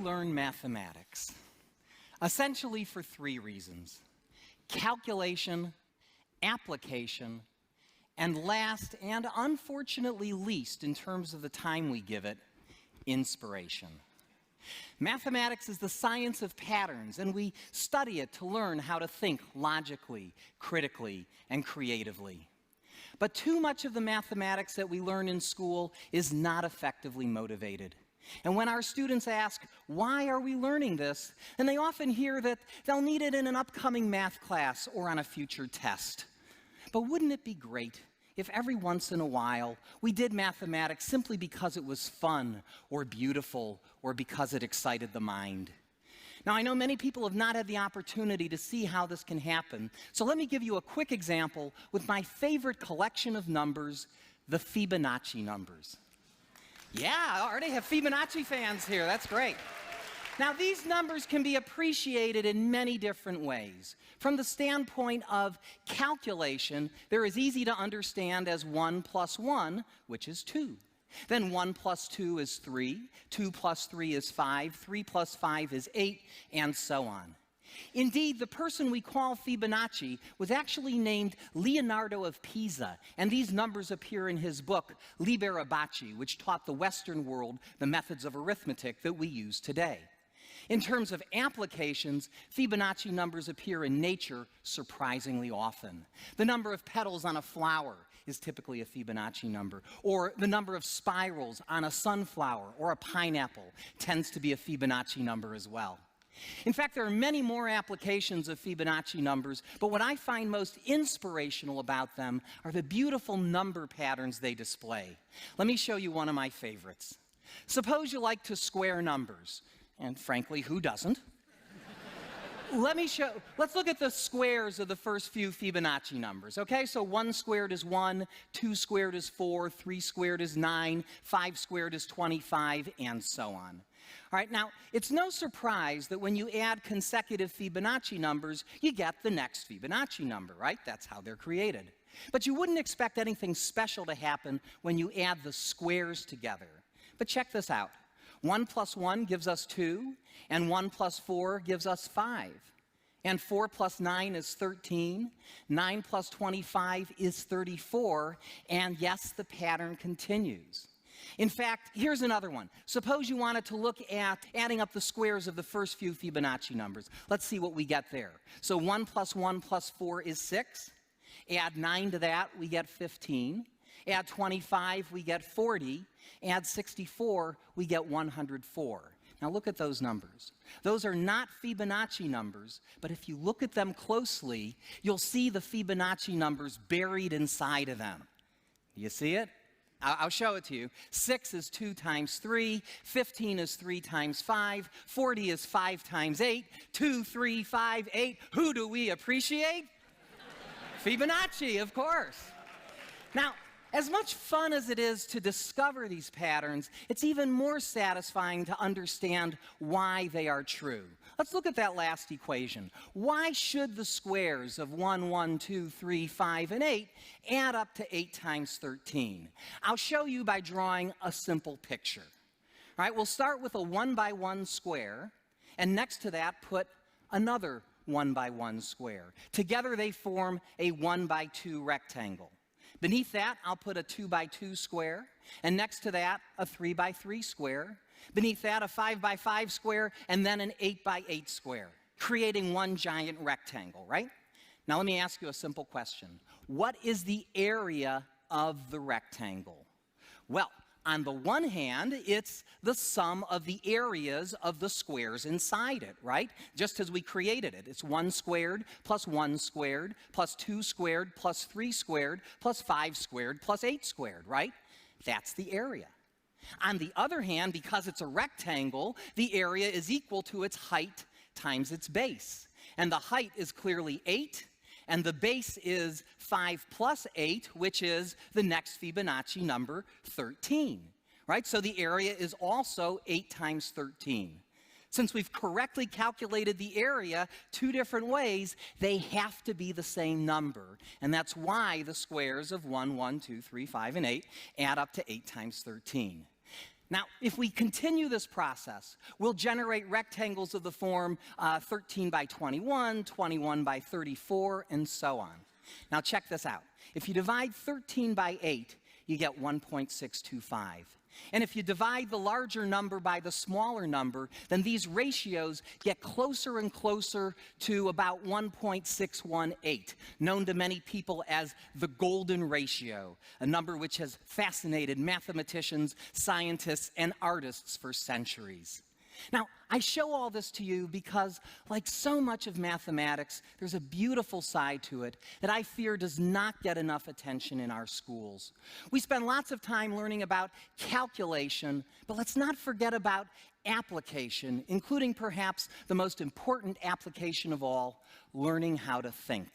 Learn mathematics, essentially for three reasons: calculation, application, and last, and unfortunately least in terms of the time we give it, inspiration. Mathematics is the science of patterns, and we study it to learn how to think logically, critically, and creatively. But too much of the mathematics that we learn in school is not effectively motivated. And when our students ask, why are we learning this? And they often hear that they'll need it in an upcoming math class or on a future test. But wouldn't it be great if every once in a while we did mathematics simply because it was fun or beautiful or because it excited the mind? Now, I know many people have not had the opportunity to see how this can happen, so let me give you a quick example with my favorite collection of numbers, the Fibonacci numbers. Yeah, I already have Fibonacci fans here. That's great. Now, these numbers can be appreciated in many different ways. From the standpoint of calculation, they're as easy to understand as 1 plus 1, which is 2. Then 1 plus 2 is 3, 2 plus 3 is 5, 3 plus 5 is 8, and so on. Indeed, the person we call Fibonacci was actually named Leonardo of Pisa, and these numbers appear in his book, Liber Abaci, which taught the Western world the methods of arithmetic that we use today. In terms of applications, Fibonacci numbers appear in nature surprisingly often. The number of petals on a flower is typically a Fibonacci number, or the number of spirals on a sunflower or a pineapple tends to be a Fibonacci number as well. In fact, there are many more applications of Fibonacci numbers, but what I find most inspirational about them are the beautiful number patterns they display. Let me show you one of my favorites. Suppose you like to square numbers, and frankly, who doesn't? Let's look at the squares of the first few Fibonacci numbers, okay? So 1 squared is 1, 2 squared is 4, 3 squared is 9, 5 squared is 25, and so on. All right, now, it's no surprise that when you add consecutive Fibonacci numbers, you get the next Fibonacci number, right? That's how they're created. But you wouldn't expect anything special to happen when you add the squares together. But check this out. 1 plus 1 gives us 2, and 1 plus 4 gives us 5. And 4 plus 9 is 13, 9 plus 25 is 34, and yes, the pattern continues. In fact, here's another one. Suppose you wanted to look at adding up the squares of the first few Fibonacci numbers. Let's see what we get there. So 1 plus 1 plus 4 is 6. Add 9 to that, we get 15. Add 25, we get 40. Add 64, we get 104. Now look at those numbers. Those are not Fibonacci numbers, but if you look at them closely, you'll see the Fibonacci numbers buried inside of them. You see it? I'll show it to you. 6 is 2 times 3, 15 is 3 times 5, 40 is 5 times 8, 2, 3, 5, 8. Who do we appreciate? Fibonacci, of course. Now, as much fun as it is to discover these patterns, it's even more satisfying to understand why they are true. Let's look at that last equation. Why should the squares of 1, 1, 2, 3, 5, and 8 add up to 8 times 13? I'll show you by drawing a simple picture. All right, we'll start with a 1 by 1 square, and next to that put another 1 by 1 square. Together they form a 1 by 2 rectangle. Beneath that, I'll put a 2 by 2 square, and next to that, a 3 by 3 square. Beneath that, a 5 by 5 square, and then an 8 by 8 square, creating one giant rectangle, right? Now let me ask you a simple question. What is the area of the rectangle? Well, on the one hand, it's the sum of the areas of the squares inside it, right? Just as we created it. It's 1 squared plus 1 squared plus 2 squared plus 3 squared plus 5 squared plus 8 squared, right? That's the area. On the other hand, because it's a rectangle, the area is equal to its height times its base. And the height is clearly 8, and the base is 5 plus 8, which is the next Fibonacci number, 13, right? So the area is also 8 times 13. Since we've correctly calculated the area 2 different ways, they have to be the same number. And that's why the squares of 1, 1, 2, 3, 5, and 8 add up to 8 times 13. Now, if we continue this process, we'll generate rectangles of the form 13 by 21, 21 by 34, and so on. Now, check this out. If you divide 13 by 8, you get 1.625. And if you divide the larger number by the smaller number, then these ratios get closer and closer to about 1.618, known to many people as the golden ratio, a number which has fascinated mathematicians, scientists, and artists for centuries. Now, I show all this to you because, like so much of mathematics, there's a beautiful side to it that I fear does not get enough attention in our schools. We spend lots of time learning about calculation, but let's not forget about application, including perhaps the most important application of all, learning how to think.